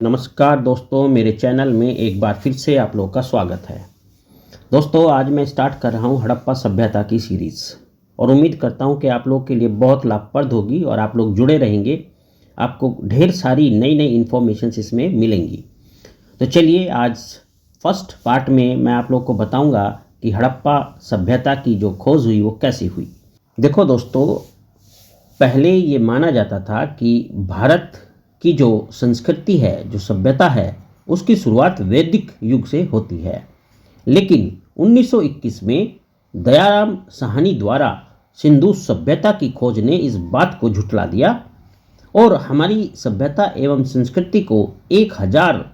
नमस्कार दोस्तों, मेरे चैनल में एक बार फिर से आप लोगों का स्वागत है। दोस्तों, आज मैं स्टार्ट कर रहा हूँ हड़प्पा सभ्यता की सीरीज़ और उम्मीद करता हूँ कि आप लोगों के लिए बहुत लाभप्रद होगी और आप लोग जुड़े रहेंगे। आपको ढेर सारी नई नई इन्फॉर्मेशंस इसमें मिलेंगी। तो चलिए, आज फर्स्ट पार्ट में मैं आप लोग को बताऊँगा कि हड़प्पा सभ्यता की जो खोज हुई वो कैसे हुई। देखो दोस्तों, पहले ये माना जाता था कि भारत की जो संस्कृति है, जो सभ्यता है, उसकी शुरुआत वैदिक युग से होती है। लेकिन 1921 में दयाराम साहनी द्वारा सिंधु सभ्यता की खोज ने इस बात को झुठला दिया और हमारी सभ्यता एवं संस्कृति को 1000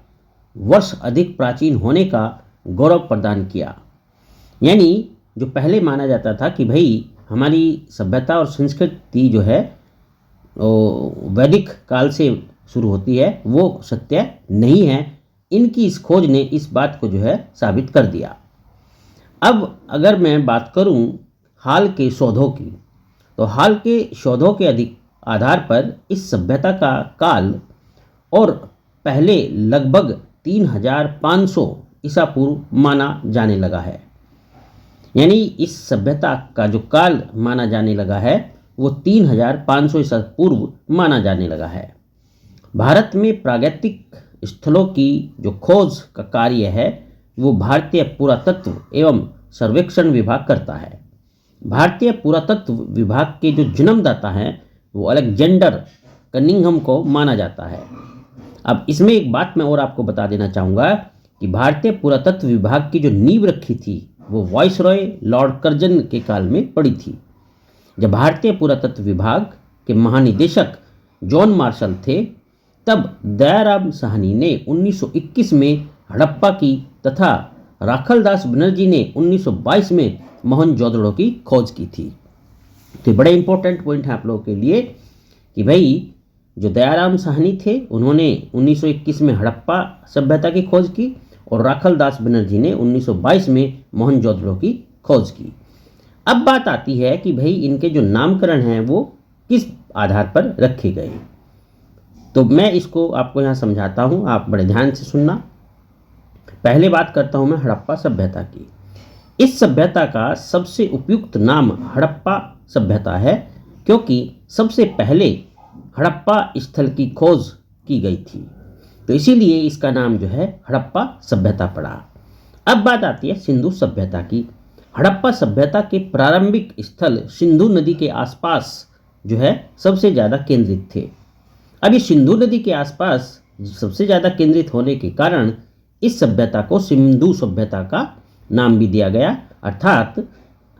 वर्ष अधिक प्राचीन होने का गौरव प्रदान किया। यानी जो पहले माना जाता था कि भाई हमारी सभ्यता और संस्कृति जो है वैदिक काल से शुरू होती है, वो सत्य नहीं है। इनकी इस खोज ने इस बात को जो है साबित कर दिया। अब अगर मैं बात करूं हाल के शोधों की, तो हाल के शोधों के अधिक आधार पर इस सभ्यता का काल और पहले लगभग 3500 ईसा पूर्व माना जाने लगा है। यानी इस सभ्यता का जो काल माना जाने लगा है वो 3500 ईसा पूर्व माना जाने लगा है। भारत में प्रागैतिक स्थलों की जो खोज का कार्य है वो भारतीय पुरातत्व एवं सर्वेक्षण विभाग करता है। भारतीय पुरातत्व विभाग के जो जन्मदाता हैं वो अलेक्जेंडर कनिंघम को माना जाता है। अब इसमें एक बात मैं और आपको बता देना चाहूँगा कि भारतीय पुरातत्व विभाग की जो नींव रखी थी वो वाइसरॉय लॉर्ड कर्जन के काल में पड़ी थी। जब भारतीय पुरातत्व विभाग के महानिदेशक जॉन मार्शल थे, तब दयाराम साहनी ने 1921 में हड़प्पा की तथा राखलदास बनर्जी ने 1922 में मोहनजोदड़ो की खोज की थी। तो बड़े इंपॉर्टेंट पॉइंट है आप लोगों के लिए कि भाई जो दयाराम साहनी थे उन्होंने 1921 में हड़प्पा सभ्यता की खोज की और राखलदास बनर्जी ने 1922 में मोहनजोदड़ो की खोज की। अब बात आती है कि भाई इनके जो नामकरण हैं वो किस आधार पर रखे गए। तो मैं इसको आपको यहाँ समझाता हूँ, आप बड़े ध्यान से सुनना। पहले बात करता हूँ मैं हड़प्पा सभ्यता की। इस सभ्यता का सबसे उपयुक्त नाम हड़प्पा सभ्यता है, क्योंकि सबसे पहले हड़प्पा स्थल की खोज की गई थी, तो इसीलिए इसका नाम जो है हड़प्पा सभ्यता पड़ा। अब बात आती है सिंधु सभ्यता की। हड़प्पा सभ्यता के प्रारंभिक स्थल सिंधु नदी के आसपास जो है सबसे ज़्यादा केंद्रित थे। अब ये सिंधु नदी के आसपास सबसे ज़्यादा केंद्रित होने के कारण इस सभ्यता को सिंधु सभ्यता का नाम भी दिया गया, अर्थात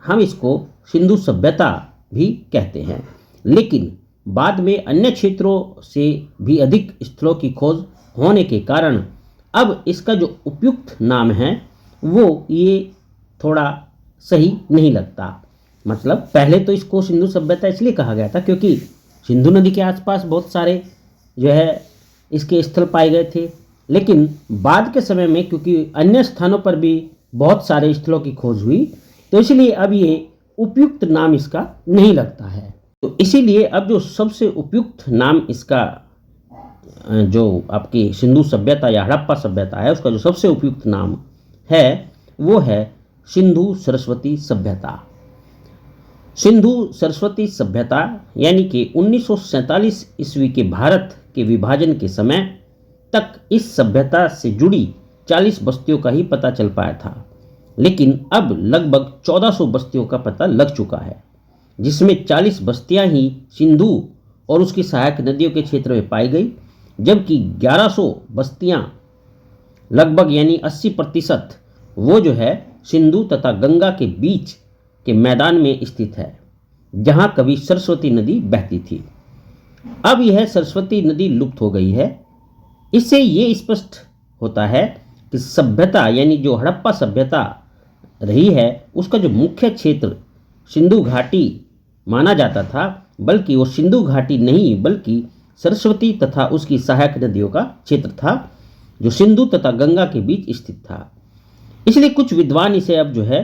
हम इसको सिंधु सभ्यता भी कहते हैं। लेकिन बाद में अन्य क्षेत्रों से भी अधिक स्थलों की खोज होने के कारण अब इसका जो उपयुक्त नाम है वो ये थोड़ा सही नहीं लगता। मतलब पहले तो इसको सिंधु सभ्यता इसलिए कहा गया था क्योंकि सिंधु नदी के आसपास बहुत सारे जो है इसके स्थल पाए गए थे, लेकिन बाद के समय में क्योंकि अन्य स्थानों पर भी बहुत सारे स्थलों की खोज हुई, तो इसलिए अब ये उपयुक्त नाम इसका नहीं लगता है। तो इसीलिए अब जो सबसे उपयुक्त नाम इसका जो आपकी सिंधु सभ्यता या हड़प्पा सभ्यता है उसका जो सबसे उपयुक्त नाम है वो है सिंधु सरस्वती सभ्यता। सिंधु सरस्वती सभ्यता यानी कि 1947 ईस्वी के भारत के विभाजन के समय तक इस सभ्यता से जुड़ी 40 बस्तियों का ही पता चल पाया था, लेकिन अब लगभग 1400 बस्तियों का पता लग चुका है, जिसमें 40 बस्तियां ही सिंधु और उसकी सहायक नदियों के क्षेत्र में पाई गई, जबकि 1100 बस्तियां लगभग यानी 80% वो जो है सिंधु तथा गंगा के बीच के मैदान में स्थित है, जहां कभी सरस्वती नदी बहती थी। अब यह सरस्वती नदी लुप्त हो गई है। इससे ये स्पष्ट होता है कि सभ्यता यानी जो हड़प्पा सभ्यता रही है उसका जो मुख्य क्षेत्र सिंधु घाटी माना जाता था, बल्कि वो सिंधु घाटी नहीं बल्कि सरस्वती तथा उसकी सहायक नदियों का क्षेत्र था, जो सिंधु तथा गंगा के बीच स्थित था। इसलिए कुछ विद्वान इसे अब जो है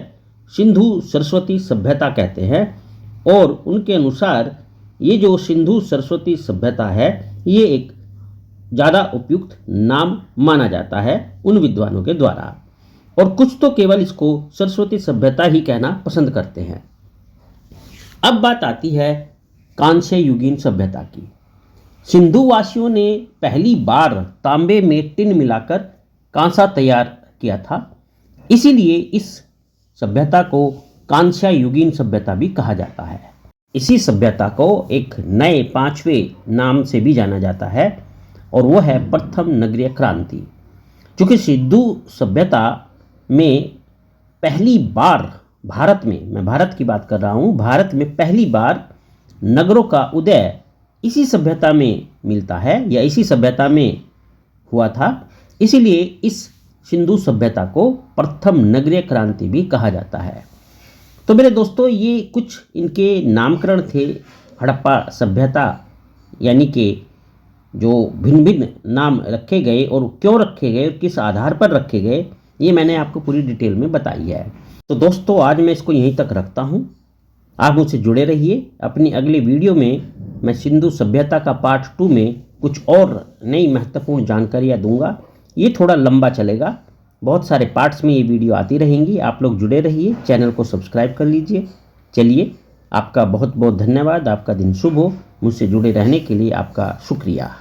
सिंधु सरस्वती सभ्यता कहते हैं और उनके अनुसार ये जो सिंधु सरस्वती सभ्यता है ये एक ज़्यादा उपयुक्त नाम माना जाता है उन विद्वानों के द्वारा, और कुछ तो केवल इसको सरस्वती सभ्यता ही कहना पसंद करते हैं। अब बात आती है कांस्य युगीन सभ्यता की। सिंधु वासियों ने पहली बार तांबे में टिन मिलाकर कांसा तैयार किया था, इसीलिए इस सभ्यता को कांस्य युगीन सभ्यता भी कहा जाता है। इसी सभ्यता को एक नए 5वें नाम से भी जाना जाता है, और वो है प्रथम नगरीय क्रांति। क्योंकि सिंधु सभ्यता में पहली बार भारत में, मैं भारत की बात कर रहा हूँ, भारत में पहली बार नगरों का उदय इसी सभ्यता में मिलता है या इसी सभ्यता में हुआ था, इसीलिए इस सिंधु सभ्यता को प्रथम नगरीय क्रांति भी कहा जाता है। तो मेरे दोस्तों, ये कुछ इनके नामकरण थे हड़प्पा सभ्यता, यानी कि जो भिन्न भिन्न नाम रखे गए और क्यों रखे गए और किस आधार पर रखे गए, ये मैंने आपको पूरी डिटेल में बताई है। तो दोस्तों, आज मैं इसको यहीं तक रखता हूँ। आप मुझसे जुड़े रहिए। अपनी अगली वीडियो में मैं सिंधु सभ्यता का पार्ट 2 में कुछ और नई महत्वपूर्ण जानकारियाँ दूंगा। ये थोड़ा लंबा चलेगा, बहुत सारे पार्ट्स में ये वीडियो आती रहेंगी। आप लोग जुड़े रहिए, चैनल को सब्सक्राइब कर लीजिए। चलिए, आपका बहुत बहुत धन्यवाद। आपका दिन शुभ हो। मुझसे जुड़े रहने के लिए आपका शुक्रिया।